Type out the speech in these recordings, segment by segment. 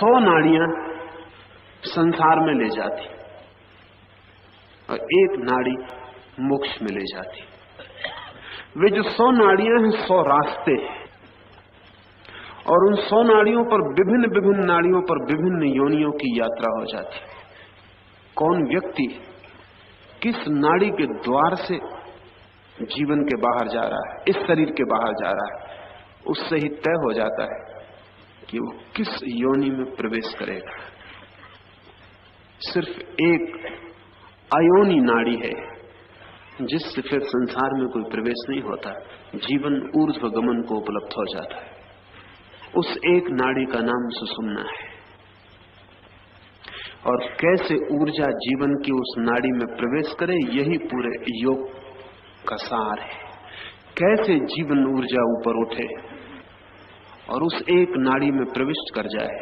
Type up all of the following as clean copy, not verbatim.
100 नाड़ियां संसार में ले जाती और एक नाड़ी मोक्ष में ले जाती। वे जो 100 नाड़ियां हैं 100 रास्ते हैं, और उन 100 नाड़ियों पर विभिन्न नाड़ियों पर विभिन्न योनियों की यात्रा हो जाती। कौन व्यक्ति किस नाड़ी के द्वार से जीवन के बाहर जा रहा है, इस शरीर के बाहर जा रहा है, उससे ही तय हो जाता है कि वो किस योनि में प्रवेश करेगा। सिर्फ एक अयोनि नाड़ी है जिससे फिर संसार में कोई प्रवेश नहीं होता, जीवन ऊर्ध्व गमन को उपलब्ध हो जाता है। उस एक नाड़ी का नाम सुषुम्ना है। और कैसे ऊर्जा जीवन की उस नाड़ी में प्रवेश करे, यही पूरे योग का सार है। कैसे जीवन ऊर्जा ऊपर उठे और उस एक नाड़ी में प्रविष्ट कर जाए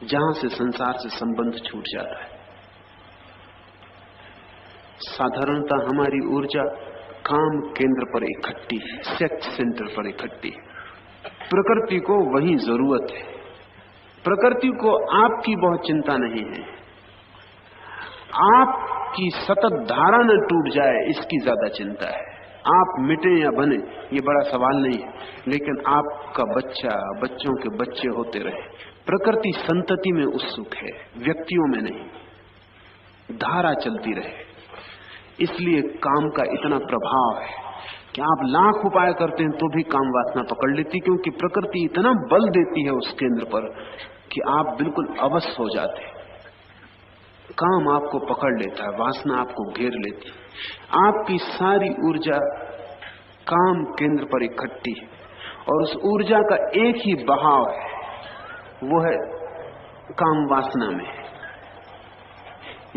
जहां से संसार से संबंध छूट जाता है। साधारणतः हमारी ऊर्जा काम केंद्र पर इकट्ठी है, सेक्स सेंटर पर इकट्ठी है। प्रकृति को वही जरूरत है। प्रकृति को आपकी बहुत चिंता नहीं है, आपकी सतत धारा न टूट जाए इसकी ज्यादा चिंता है। आप मिटे या बने ये बड़ा सवाल नहीं है, लेकिन आपका बच्चा, बच्चों के बच्चे होते रहे। प्रकृति संतति में उत्सुक है, व्यक्तियों में नहीं। धारा चलती रहे, इसलिए काम का इतना प्रभाव है कि आप लाख उपाय करते हैं तो भी काम वासना पकड़ लेती, क्योंकि प्रकृति इतना बल देती है उस केंद्र पर कि आप बिल्कुल अवश्य हो जाते। काम आपको पकड़ लेता है, वासना आपको घेर लेती। आपकी सारी ऊर्जा काम केंद्र पर इकट्ठी है और उस ऊर्जा का एक ही बहाव है, वो है काम वासना में।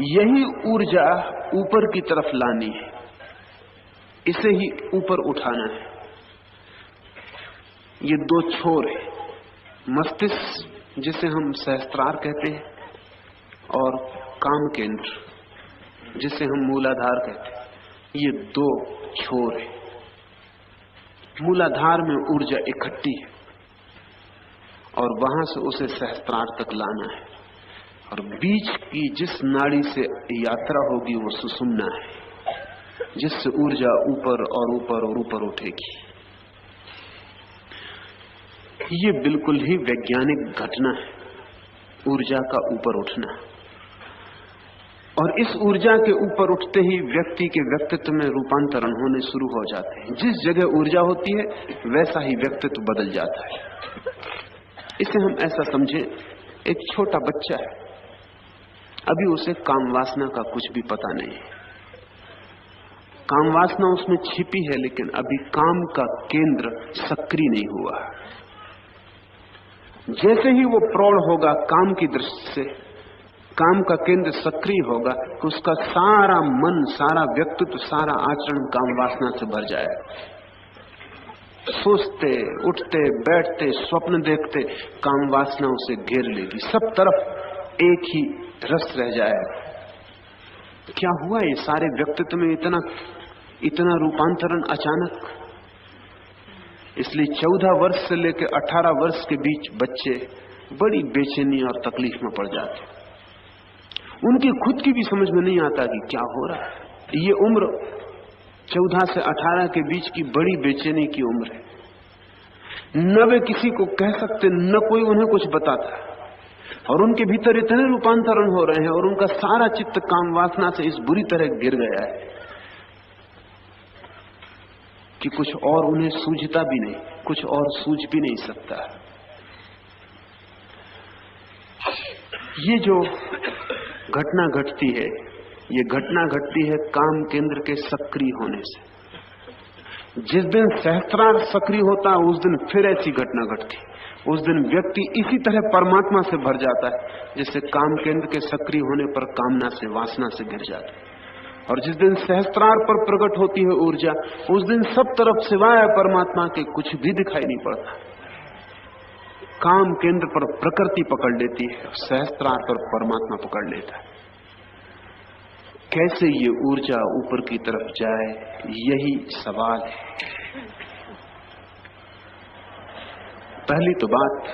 यही ऊर्जा ऊपर की तरफ लानी है, इसे ही ऊपर उठाना है। ये दो छोर है, मस्तिष्क जिसे हम सहस्त्रार कहते हैं और काम केंद्र जिसे हम मूलाधार कहते हैं। ये दो छोर है। मूलाधार में ऊर्जा इकट्ठी है और वहां से उसे सहस्त्रार तक लाना है, और बीच की जिस नाड़ी से यात्रा होगी वो सुषुम्ना है, जिससे ऊर्जा ऊपर और ऊपर और ऊपर उठेगी। ये बिल्कुल ही वैज्ञानिक घटना है, ऊर्जा का ऊपर उठना। और इस ऊर्जा के ऊपर उठते ही व्यक्ति के व्यक्तित्व में रूपांतरण होने शुरू हो जाते हैं। जिस जगह ऊर्जा होती है वैसा ही व्यक्तित्व बदल जाता है। इसे हम ऐसा समझें, एक छोटा बच्चा है, अभी उसे काम वासना का कुछ भी पता नहीं है। काम वासना उसमें छिपी है, लेकिन अभी काम का केंद्र सक्रिय नहीं हुआ। जैसे ही वो प्रौढ़ होगा काम की दृष्टि से, काम का केंद्र सक्रिय होगा तो उसका सारा मन, सारा व्यक्तित्व, सारा आचरण काम वासना से भर जाएगा। सोचते, उठते, बैठते, स्वप्न देखते, काम वासना उसे घेर लेगी। सब तरफ एक ही रस रह जाएगा। क्या हुआ ये सारे व्यक्तित्व में इतना रूपांतरण अचानक? इसलिए 14 वर्ष से लेकर 18 वर्ष के बीच बच्चे बड़ी बेचैनी और तकलीफ में पड़ जाते। उनकी खुद की भी समझ में नहीं आता कि क्या हो रहा है। ये उम्र 14 से 18 के बीच की बड़ी बेचैनी की उम्र है। न वे किसी को कह सकते, न कोई उन्हें कुछ बताता, और उनके भीतर इतने रूपांतरण हो रहे हैं और उनका सारा चित्त काम वासना से इस बुरी तरह गिर गया है कि कुछ और उन्हें सूझता भी नहीं, कुछ और सूझ भी नहीं सकता। ये जो घटना घटती है, ये घटना घटती है काम केंद्र के सक्रिय होने से। जिस दिन सहस्त्रार सक्रिय होता है उस दिन फिर ऐसी घटना घटती है। उस दिन व्यक्ति इसी तरह परमात्मा से भर जाता है जैसे काम केंद्र के सक्रिय होने पर कामना से, वासना से गिर जाता है। और जिस दिन सहस्त्रार पर प्रकट होती है ऊर्जा, उस दिन सब तरफ सिवाय परमात्मा के कुछ भी दिखाई नहीं पड़ता। काम केंद्र पर प्रकृति पकड़ लेती है, सहस्त्रार पर परमात्मा पकड़ लेता है। कैसे ये ऊर्जा ऊपर की तरफ जाए, यही सवाल है। पहली तो बात,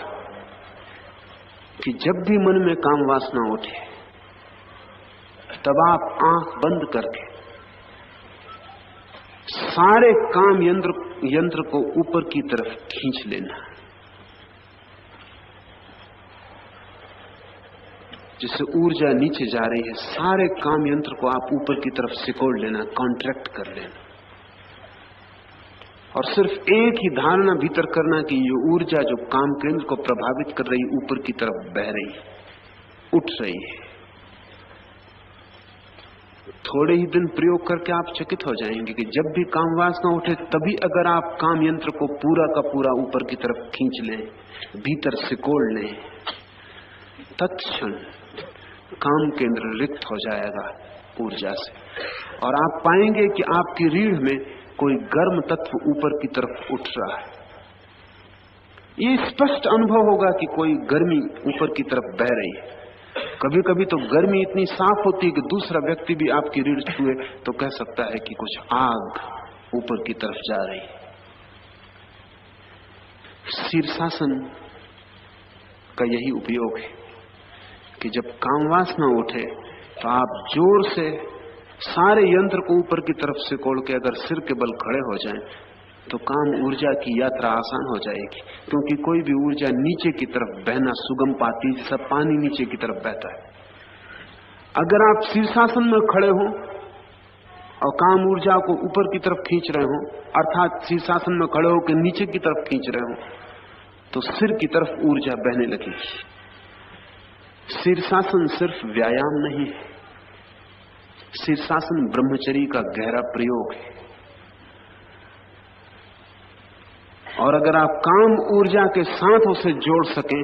कि जब भी मन में काम वासना उठे तब आप आंख बंद करके सारे काम यंत्र को ऊपर की तरफ खींच लेना, जिससे ऊर्जा नीचे जा रही है सारे काम यंत्र को आप ऊपर की तरफ सिकोड़ लेना, कॉन्ट्रैक्ट कर लेना, और सिर्फ एक ही धारणा भीतर करना कि ये ऊर्जा जो काम केंद्र को प्रभावित कर रही ऊपर की तरफ बह रही, उठ रही है। थोड़े ही दिन प्रयोग करके आप चकित हो जाएंगे कि जब भी काम वासना उठे तभी अगर आप काम यंत्र को पूरा का पूरा ऊपर की तरफ खींच लें, भीतर सिकोड़ लें, तत्क्षण काम केंद्र रिक्त हो जाएगा ऊर्जा से, और आप पाएंगे कि आपकी रीढ़ में कोई गर्म तत्व ऊपर की तरफ उठ रहा है। ये स्पष्ट अनुभव होगा कि कोई गर्मी ऊपर की तरफ बह रही है। कभी कभी तो गर्मी इतनी साफ होती है कि दूसरा व्यक्ति भी आपकी रीढ़ छुए तो कह सकता है कि कुछ आग ऊपर की तरफ जा रही है। शीर्षासन का यही उपयोग है कि जब काम वासना उठे तो आप जोर से सारे यंत्र को ऊपर की तरफ से कोड़ के अगर सिर के बल खड़े हो जाएं तो काम ऊर्जा की यात्रा आसान हो जाएगी, क्योंकि कोई भी ऊर्जा नीचे की तरफ बहना सुगम पाती है, जैसा पानी नीचे की तरफ बहता है। अगर आप शीर्षासन में खड़े हो और काम ऊर्जा को ऊपर की तरफ खींच रहे हो, अर्थात शीर्षासन में खड़े होकर नीचे की तरफ खींच रहे हो, तो सिर की तरफ ऊर्जा बहने लगेगी। शीर्षासन सिर्फ व्यायाम नहीं है, शीर्षासन ब्रह्मचर्य का गहरा प्रयोग है। और अगर आप काम ऊर्जा के साथ उसे जोड़ सकें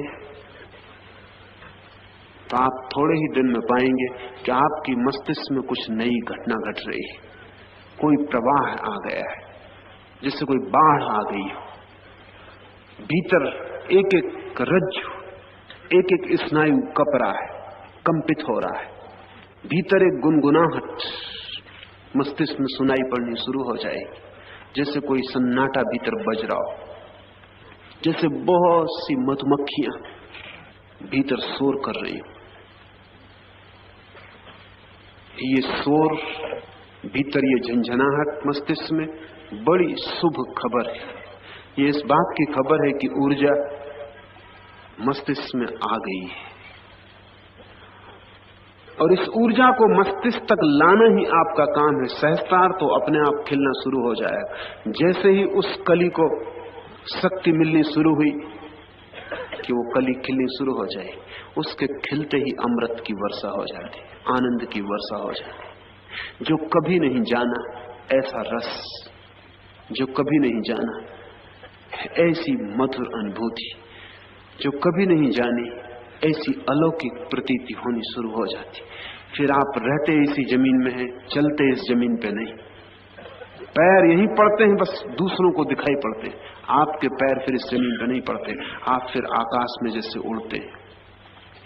तो आप थोड़े ही दिन में पाएंगे कि आपकी मस्तिष्क में कुछ नई घटना घट रही है, कोई प्रवाह आ गया है, जिससे कोई बाढ़ आ गई हो। भीतर एक एक रज्जु, एक एक स्नायु कप रहा है, कंपित हो रहा है। भीतर एक गुनगुनाहट मस्तिष्क में सुनाई पड़नी शुरू हो जाएगी, जैसे कोई सन्नाटा भीतर बज रहा हो, जैसे बहुत सी मधुमक्खियां भीतर शोर कर रही हो। ये शोर भीतर, ये झंझनाहट मस्तिष्क में बड़ी शुभ खबर है। ये इस बात की खबर है कि ऊर्जा मस्तिष्क में आ गई है, और इस ऊर्जा को मस्तिष्क तक लाना ही आपका काम है। सहस्त्रार तो अपने आप खिलना शुरू हो जाएगा। जैसे ही उस कली को शक्ति मिलनी शुरू हुई कि वो कली खिलनी शुरू हो जाए, उसके खिलते ही अमृत की वर्षा हो जाती, आनंद की वर्षा हो जाती। जो कभी नहीं जाना ऐसा रस, जो कभी नहीं जाना ऐसी मधुर अनुभूति, जो कभी नहीं जानी ऐसी अलौकिक प्रतीति होनी शुरू हो जाती। फिर आप रहते इसी जमीन में हैं, चलते इस जमीन पे नहीं, पैर यहीं पड़ते हैं, बस दूसरों को दिखाई पड़ते हैं। आपके पैर फिर इस जमीन पे नहीं पड़ते, आप फिर आकाश में जैसे उड़ते हैं,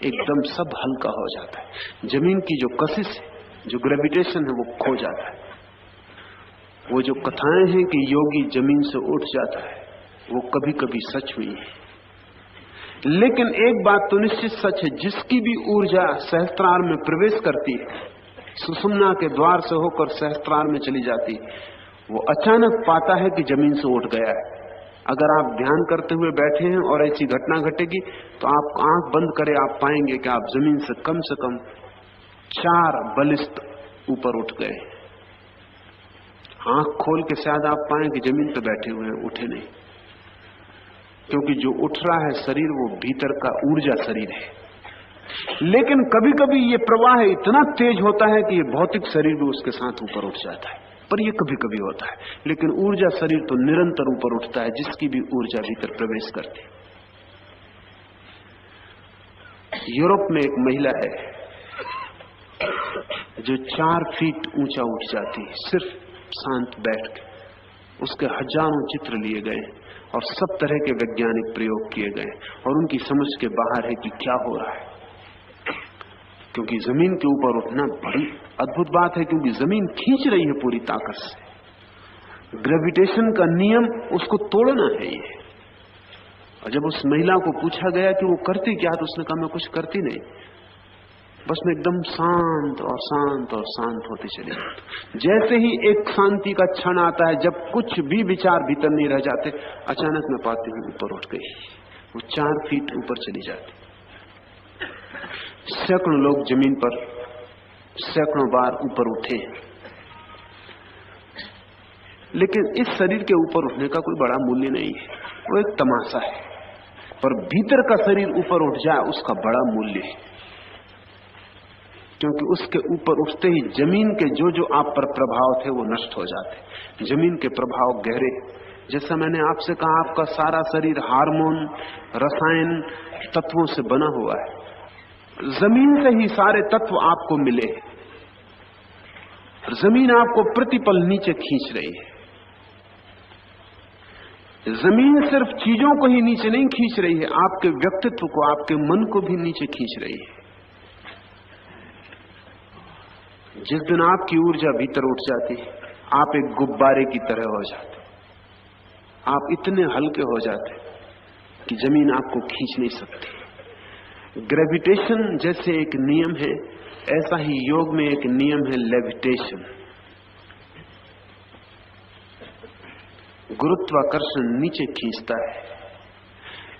एकदम सब हल्का हो जाता है। जमीन की जो कशिश है, जो ग्रेविटेशन है, वो खो जाता है। वो जो कथाएं हैं कि योगी जमीन से उठ जाता है, वो कभी कभी सच हुई है। लेकिन एक बात तो निश्चित सच है, जिसकी भी ऊर्जा सहस्त्रार में प्रवेश करती है, सुषुम्ना के द्वार से होकर सहस्त्रार में चली जाती, वो अचानक पाता है कि जमीन से उठ गया है। अगर आप ध्यान करते हुए बैठे हैं और ऐसी घटना घटेगी तो आप आंख बंद करें, आप पाएंगे कि आप जमीन से कम 4 बलिष्ठ ऊपर उठ गए। आंख खोल के शायद आप पाएं कि जमीन पे बैठे हुए हैं, उठे नहीं, क्योंकि जो उठ रहा है शरीर, वो भीतर का ऊर्जा शरीर है। लेकिन कभी कभी ये प्रवाह इतना तेज होता है कि ये भौतिक शरीर भी उसके साथ ऊपर उठ जाता है, पर ये कभी कभी होता है। लेकिन ऊर्जा शरीर तो निरंतर ऊपर उठता है, जिसकी भी ऊर्जा भीतर प्रवेश करती है। यूरोप में एक महिला है जो 4 फीट ऊंचा उठ जाती है, सिर्फ शांत बैठ के। उसके हजारों चित्र लिए गए और सब तरह के वैज्ञानिक प्रयोग किए गए, और उनकी समझ के बाहर है कि क्या हो रहा है। क्योंकि जमीन के ऊपर उठना बड़ी अद्भुत बात है, क्योंकि जमीन खींच रही है पूरी ताकत से। ग्रेविटेशन का नियम उसको तोड़ना है ये। और जब उस महिला को पूछा गया कि वो करती क्या, तो उसने कहा मैं कुछ करती नहीं, बस मैं एकदम शांत और शांत और शांत होती चली जाती। जैसे ही एक शांति का क्षण आता है, जब कुछ भी विचार भीतर नहीं रह जाते, अचानक मैं पाती हूँ ऊपर उठ गई, वो 4 फीट ऊपर चली जाती। सैकड़ों लोग जमीन पर सैकड़ों बार ऊपर उठे, लेकिन इस शरीर के ऊपर उठने का कोई बड़ा मूल्य नहीं है, वो एक तमाशा है। पर भीतर का शरीर ऊपर उठ जाए, उसका बड़ा मूल्य है, क्योंकि उसके ऊपर उठते ही जमीन के जो जो आप पर प्रभाव थे वो नष्ट हो जाते। जमीन के प्रभाव गहरे, जैसा मैंने आपसे कहा, आपका सारा शरीर हार्मोन, रसायन, तत्वों से बना हुआ है। जमीन से ही सारे तत्व आपको मिले, जमीन आपको प्रतिपल नीचे खींच रही है। जमीन सिर्फ चीजों को ही नीचे नहीं खींच रही है, आपके व्यक्तित्व को, आपके मन को भी नीचे खींच रही है। जिस दिन आपकी ऊर्जा भीतर उठ जाती है, आप एक गुब्बारे की तरह हो जाते, आप इतने हल्के हो जाते कि जमीन आपको खींच नहीं सकती। ग्रेविटेशन जैसे एक नियम है, ऐसा ही योग में एक नियम है लेविटेशन। गुरुत्वाकर्षण नीचे खींचता है,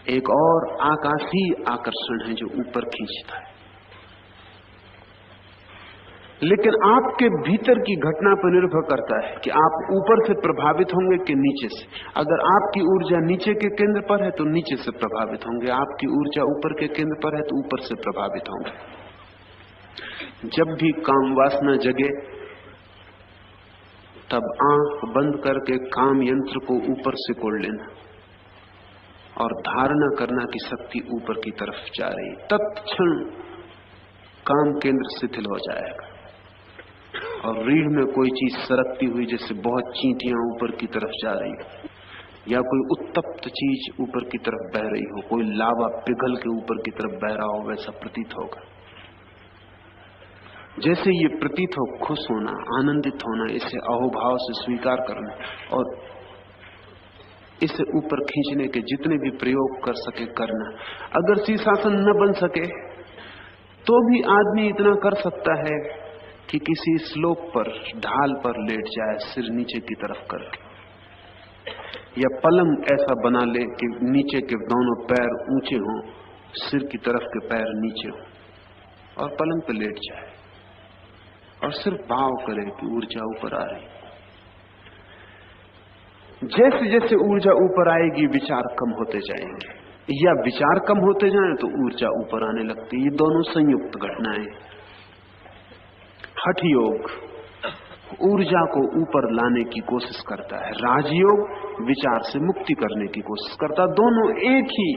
एक और आकाशीय आकर्षण है जो ऊपर खींचता है। लेकिन आपके भीतर की घटना पर निर्भर करता है कि आप ऊपर से प्रभावित होंगे कि नीचे से। अगर आपकी ऊर्जा नीचे के केंद्र पर है तो नीचे से प्रभावित होंगे, आपकी ऊर्जा ऊपर के केंद्र पर है तो ऊपर से प्रभावित होंगे। जब भी काम वासना जगे, तब आंख बंद करके काम यंत्र को ऊपर से कोड़ लेना और धारणा करना कि शक्ति ऊपर की तरफ जा रही। तत्क्षण काम केंद्र शिथिल हो जाएगा और रीढ़ में कोई चीज सरकती हुई, जैसे बहुत चींटियां ऊपर की तरफ जा रही हो, या कोई उत्तप्त चीज ऊपर की तरफ बह रही हो, कोई लावा पिघल के ऊपर की तरफ बह रहा हो, वैसा प्रतीत होगा। जैसे ये प्रतीत हो, खुश होना, आनंदित होना, इसे अहोभाव से स्वीकार करना और इसे ऊपर खींचने के जितने भी प्रयोग कर सके करना। अगर शीर्षासन न बन सके तो भी आदमी इतना कर सकता है कि किसी श्लोक पर, ढाल पर लेट जाए, सिर नीचे की तरफ करके, या पलंग ऐसा बना ले कि नीचे के दोनों पैर ऊंचे हों, सिर की तरफ के पैर नीचे हों, और पलंग पर लेट जाए और सिर्फ भाव करे कि ऊर्जा ऊपर आ रही। जैसे जैसे ऊर्जा ऊपर आएगी, विचार कम होते जाएंगे, या विचार कम होते जाएं तो ऊर्जा ऊपर आने लगती। ये दोनों संयुक्त घटनाएं। हठ योग ऊर्जा को ऊपर लाने की कोशिश करता है, राजयोग विचार से मुक्ति करने की कोशिश करता है। दोनों एक ही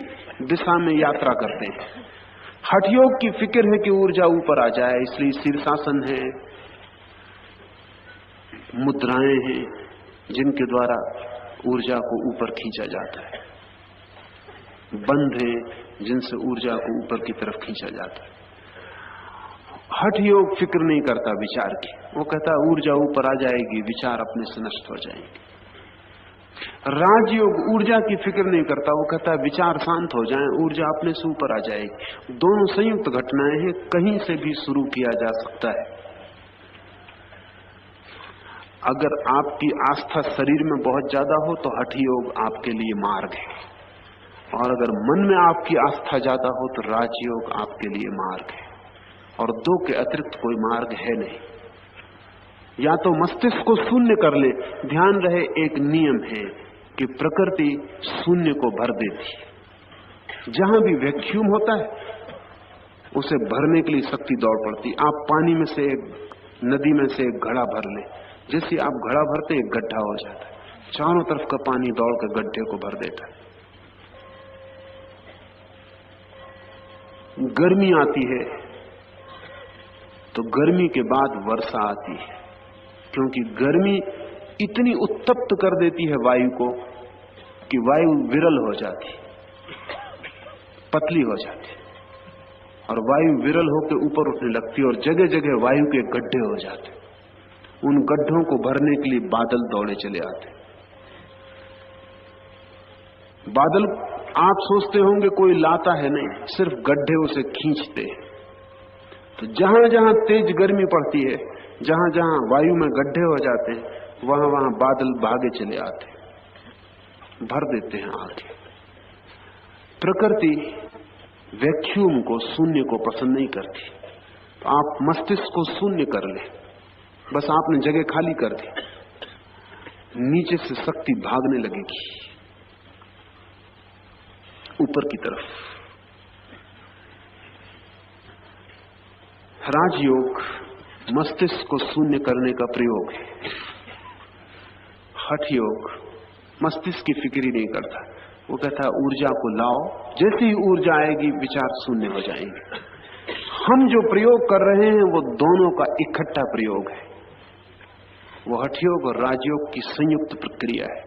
दिशा में यात्रा करते हैं। हठ योग की फिक्र है कि ऊर्जा ऊपर आ जाए, इसलिए शीर्षासन है, मुद्राएं हैं जिनके द्वारा ऊर्जा को ऊपर खींचा जाता है, बंध है जिनसे ऊर्जा को ऊपर की तरफ खींचा जाता है। हठ योग फिक्र नहीं करता विचार की, वो कहता ऊर्जा ऊपर आ जाएगी, विचार अपने से नष्ट हो जाएंगे। राजयोग ऊर्जा की फिक्र नहीं करता, वो कहता विचार शांत हो जाएं, ऊर्जा अपने से ऊपर आ जाएगी। दोनों संयुक्त घटनाएं हैं, कहीं से भी शुरू किया जा सकता है। अगर आपकी आस्था शरीर में बहुत ज्यादा हो तो हठ योग आपके लिए मार्ग है, और अगर मन में आपकी आस्था ज्यादा हो तो राजयोग आपके लिए मार्ग है। और दो के अतिरिक्त कोई मार्ग है नहीं। या तो मस्तिष्क को शून्य कर ले, ध्यान रहे एक नियम है कि प्रकृति शून्य को भर देती। जहां भी वैक्यूम होता है उसे भरने के लिए शक्ति दौड़ पड़ती। आप पानी में से एक, नदी में से एक घड़ा भर ले, जैसे आप घड़ा भरते एक गड्ढा हो जाता है, चारों तरफ का पानी दौड़ कर गड्ढे को भर देता है। गर्मी आती है तो गर्मी के बाद वर्षा आती है, क्योंकि गर्मी इतनी उत्तप्त कर देती है वायु को कि वायु विरल हो जाती, पतली हो जाती, और वायु विरल होकर ऊपर उठने लगती और जगह जगह वायु के गड्ढे हो जाते। उन गड्ढों को भरने के लिए बादल दौड़े चले आते। बादल आप सोचते होंगे कोई लाता है, नहीं, सिर्फ गड्ढे उसे खींचते हैं। तो जहां जहां तेज गर्मी पड़ती है, जहां जहां वायु में गड्ढे हो जाते हैं, वहां वहां बादल भागे चले आते हैं, भर देते हैं आगे। प्रकृति वैक्यूम को, शून्य को पसंद नहीं करती। तो आप मस्तिष्क को शून्य कर ले, बस आपने जगह खाली कर दी, नीचे से शक्ति भागने लगेगी ऊपर की तरफ। राजयोग मस्तिष्क को शून्य करने का प्रयोग है। हठ योग मस्तिष्क की फिक्र ही नहीं करता, वो कहता है ऊर्जा को लाओ, जैसे ही ऊर्जा आएगी विचार शून्य हो जाएंगे। हम जो प्रयोग कर रहे हैं वो दोनों का इकट्ठा प्रयोग है। वो हठयोग और राजयोग की संयुक्त प्रक्रिया है।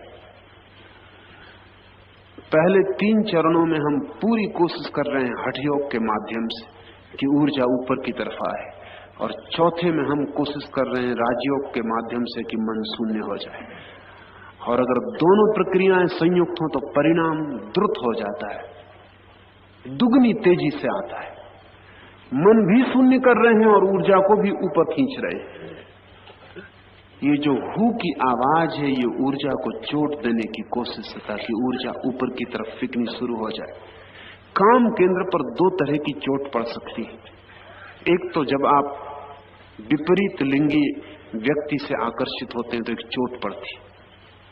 पहले 3 चरणों में हम पूरी कोशिश कर रहे हैं हठयोग के माध्यम से कि ऊर्जा ऊपर की तरफ आए, और चौथे में हम कोशिश कर रहे हैं राजयोग के माध्यम से कि मन शून्य हो जाए। और अगर दोनों प्रक्रियाएं संयुक्त हों तो परिणाम द्रुत हो जाता है, दुगनी तेजी से आता है। मन भी शून्य कर रहे हैं और ऊर्जा को भी ऊपर खींच रहे हैं। ये जो हु की आवाज है, ये ऊर्जा को चोट देने की कोशिश है ताकि ऊर्जा ऊपर की तरफ फेंकनी शुरू हो जाए। काम केंद्र पर 2 तरह की चोट पड़ सकती है। एक तो जब आप विपरीत लिंगी व्यक्ति से आकर्षित होते हैं तो एक चोट पड़ती है।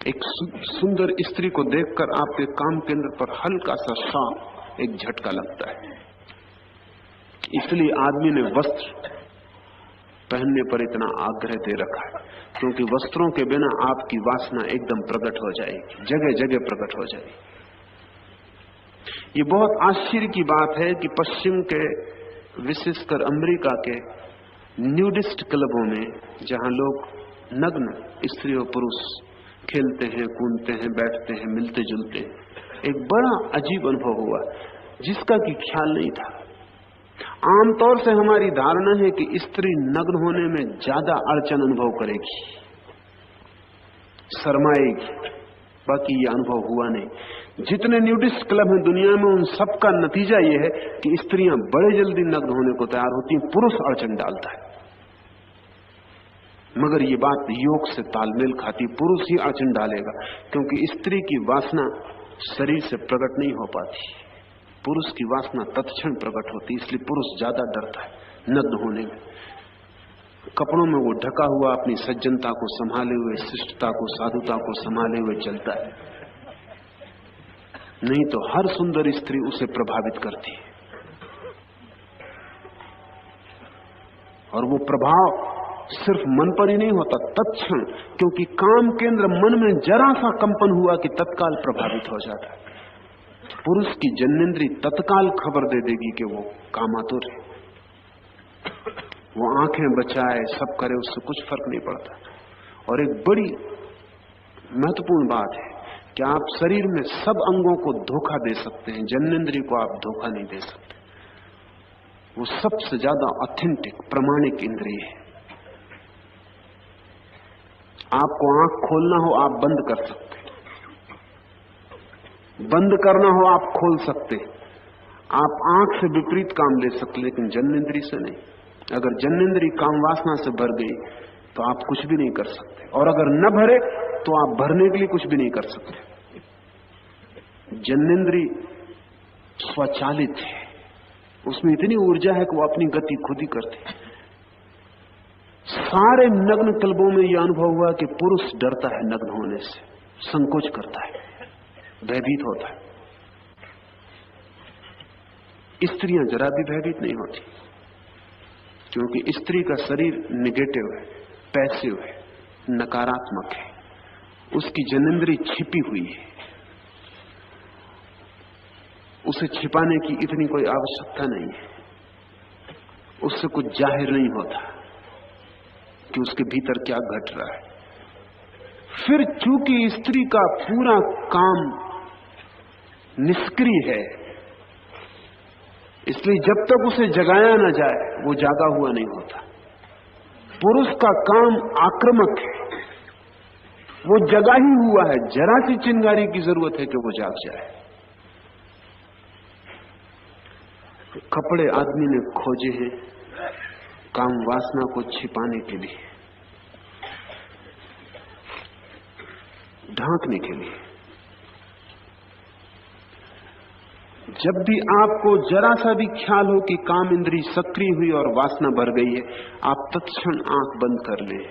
एक सुंदर स्त्री को देखकर आपके काम केंद्र पर हल्का सा शॉक, एक झटका लगता है। इसलिए आदमी ने वस्त्र पहनने पर इतना आग्रह दे रखा है, क्योंकि वस्त्रों के बिना आपकी वासना एकदम प्रकट हो जाएगी, जगह जगह प्रकट हो जाएगी। ये बहुत आश्चर्य की बात है कि पश्चिम के, विशेषकर अमेरिका के न्यूडिस्ट क्लबों में, जहां लोग नग्न स्त्री और पुरुष खेलते हैं, कूदते हैं, बैठते हैं, मिलते जुलते हैं, एक बड़ा अजीब अनुभव हुआ जिसका कि ख्याल नहीं था। आमतौर से हमारी धारणा है कि स्त्री नग्न होने में ज्यादा अड़चन अनुभव करेगी, शर्माएगी, बाकी ये अनुभव हुआ नहीं। जितने न्यूडिस्ट क्लब हैं दुनिया में, उन सबका नतीजा ये है कि स्त्रियां बड़े जल्दी नग्न होने को तैयार होती हैं, पुरुष अड़चन डालता है। मगर ये बात योग से तालमेल खाती, पुरुष ही अड़चन डालेगा, क्योंकि स्त्री की वासना शरीर से प्रकट नहीं हो पाती, पुरुष की वासना तत्क्षण प्रकट होती, इसलिए पुरुष ज्यादा डरता है नग्न होने में। कपड़ों में वो ढका हुआ अपनी सज्जनता को संभाले हुए, शिष्टता को, साधुता को संभाले हुए चलता है, नहीं तो हर सुंदर स्त्री उसे प्रभावित करती है। और वो प्रभाव सिर्फ मन पर ही नहीं होता, तत्क्षण, क्योंकि काम केंद्र मन में जरा सा कंपन हुआ कि तत्काल प्रभावित हो जाता है। पुरुष की जननेंद्री तत्काल खबर दे देगी कि वो कामातुर है, वो आंखें बचाए, सब करे, उससे कुछ फर्क नहीं पड़ता। और एक बड़ी महत्वपूर्ण बात है कि आप शरीर में सब अंगों को धोखा दे सकते हैं, जननेंद्री को आप धोखा नहीं दे सकते। वो सबसे ज्यादा ऑथेंटिक, प्रामाणिक इंद्रिय है। आपको आंख खोलना हो आप बंद कर सकते, बंद करना हो आप खोल सकते, आप आंख से विपरीत काम ले सकते, लेकिन जननेंद्री से नहीं। अगर जननेंद्री काम वासना से भर गई तो आप कुछ भी नहीं कर सकते, और अगर न भरे तो आप भरने के लिए कुछ भी नहीं कर सकते। जननेंद्री स्वचालित है, उसमें इतनी ऊर्जा है कि वो अपनी गति खुद ही करती है। सारे नग्न क्लबों में यह अनुभव हुआ कि पुरुष डरता है नग्न होने से, संकोच करता है, भयभीत होता है। स्त्रियां जरा भी भयभीत नहीं होती, क्योंकि स्त्री का शरीर निगेटिव है, पैसिव है, नकारात्मक है, उसकी जननेंद्री छिपी हुई है, उसे छिपाने की इतनी कोई आवश्यकता नहीं है, उससे कुछ जाहिर नहीं होता कि उसके भीतर क्या घट रहा है। फिर चूंकि स्त्री का पूरा काम निष्क्रिय है, इसलिए जब तक उसे जगाया ना जाए वो जागा हुआ नहीं होता। पुरुष का काम आक्रामक है, वो जगा ही हुआ है, जरा सी चिंगारी की जरूरत है कि वो जाग जाए। कपड़े आदमी ने खोजे हैं काम वासना को छिपाने के लिए, ढांकने के लिए। जब भी आपको जरा सा भी ख्याल हो कि काम इंद्री सक्रिय हुई और वासना भर गई है, आप तत्क्षण आंख बंद कर लें,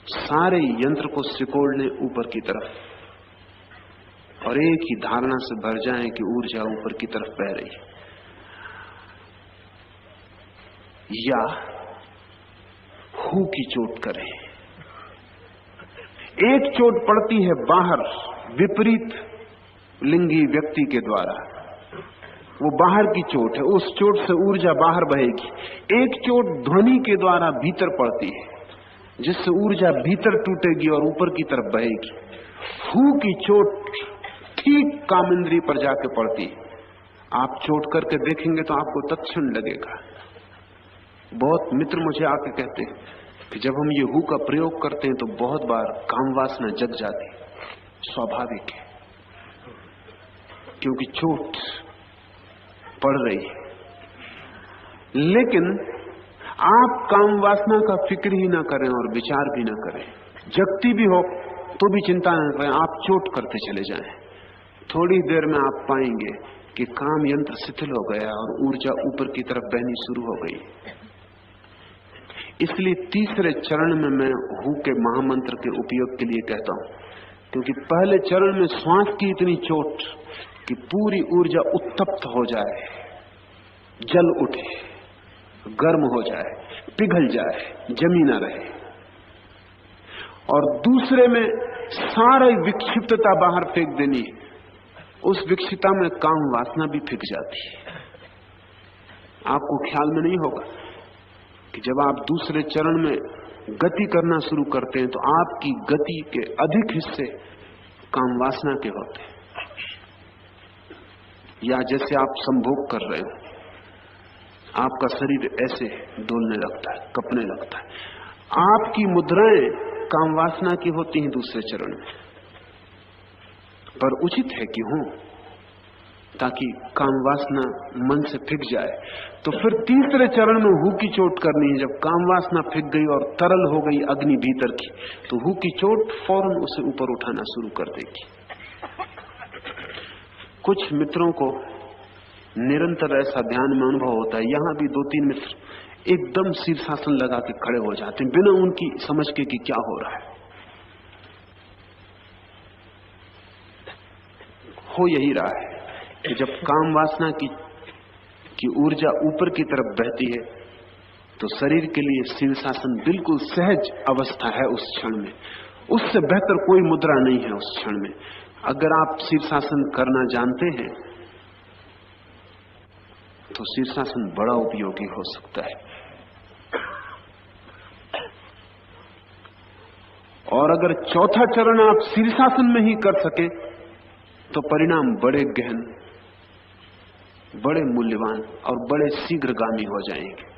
सारे यंत्र को सिकोड़ लें ऊपर की तरफ और एक ही धारणा से भर जाएं कि ऊर्जा ऊपर की तरफ बह रही है। या हु की चोट करें। एक चोट पड़ती है बाहर विपरीत लिंगी व्यक्ति के द्वारा, वो बाहर की चोट है, उस चोट से ऊर्जा बाहर बहेगी। एक चोट ध्वनि के द्वारा भीतर पड़ती है, जिससे ऊर्जा भीतर टूटेगी और ऊपर की तरफ बहेगी। हु की चोट ठीक काम इंद्रिय पर जाके पड़ती है। आप चोट करके देखेंगे तो आपको तत्क्षण लगेगा। बहुत मित्र मुझे आके कहते हैं कि जब हम ये हु का प्रयोग करते हैं तो बहुत बार काम वासना जग जाती। स्वाभाविक है, क्योंकि चोट पड़ रही है। लेकिन आप काम वासना का फिक्र ही ना करें और विचार भी ना करें, जगती भी हो तो भी चिंता न करें, आप चोट करते चले जाएं। थोड़ी देर में आप पाएंगे कि काम यंत्र शिथिल हो गया और ऊर्जा ऊपर की तरफ बहनी शुरू हो गई। इसलिए तीसरे चरण में मैं हु के महामंत्र के उपयोग के लिए कहता हूं, क्योंकि पहले चरण में श्वास की इतनी चोट कि पूरी ऊर्जा उत्तप्त हो जाए, जल उठे, गर्म हो जाए, पिघल जाए, जमी ना रहे। और दूसरे में सारी विक्षिप्तता बाहर फेंक देनी। उस विक्षिप्तता में काम वासना भी फेंक जाती है। आपको ख्याल में नहीं होगा कि जब आप दूसरे चरण में गति करना शुरू करते हैं तो आपकी गति के अधिक हिस्से काम वासना के होते हैं। या जैसे आप संभोग कर रहे हो, आपका शरीर ऐसे डोलने लगता है, कपने लगता है। आपकी मुद्राएं काम वासना की होती हैं दूसरे चरण में, पर उचित है कि हो, ताकि काम वासना मन से फिक जाए। तो फिर तीसरे चरण में हु की चोट करनी है। जब काम वासना फिक गई और तरल हो गई अग्नि भीतर की, तो हु की चोट फौरन उसे ऊपर उठाना शुरू कर देगी। कुछ मित्रों को निरंतर ऐसा ध्यान में अनुभव होता है। यहां भी 2-3 मित्र एकदम शीर्षासन लगा के खड़े हो जाते हैं बिना उनकी समझ के कि क्या हो रहा है। हो यही रहा है कि जब काम वासना की ऊर्जा ऊपर की तरफ बहती है तो शरीर के लिए शीर्षासन बिल्कुल सहज अवस्था है उस क्षण में। उससे बेहतर कोई मुद्रा नहीं है उस क्षण में। अगर आप शीर्षासन करना जानते हैं तो शीर्षासन बड़ा उपयोगी हो सकता है। और अगर चौथा चरण आप शीर्षासन में ही कर सके तो परिणाम बड़े गहन, बड़े मूल्यवान और बड़े शीघ्रगामी हो जाएंगे।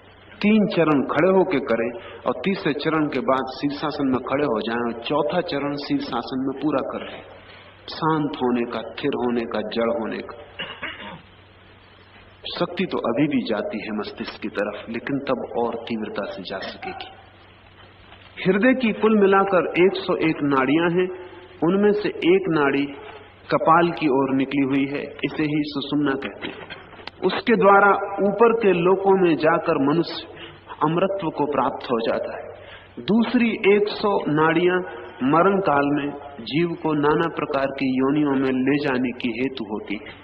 3 चरण खड़े होकर करें और तीसरे चरण के बाद शीर्षासन में खड़े हो जाएं और चौथा चरण शीर्षासन में पूरा कर लें। शांत होने का, स्थिर होने का, जड़ होने का। शक्ति तो अभी भी जाती है मस्तिष्क की तरफ, लेकिन तब और तीव्रता से जा सकेगी। हृदय की कुल मिलाकर 101 नाड़ियां हैं। उनमें से एक नाड़ी कपाल की ओर निकली हुई है, इसे ही सुषुम्ना कहते हैं। उसके द्वारा ऊपर के लोकों में जाकर मनुष्य अमरत्व को प्राप्त हो जाता है। दूसरी 100 नाड़ियां मरण काल में जीव को नाना प्रकार की योनियों में ले जाने की हेतु होती है।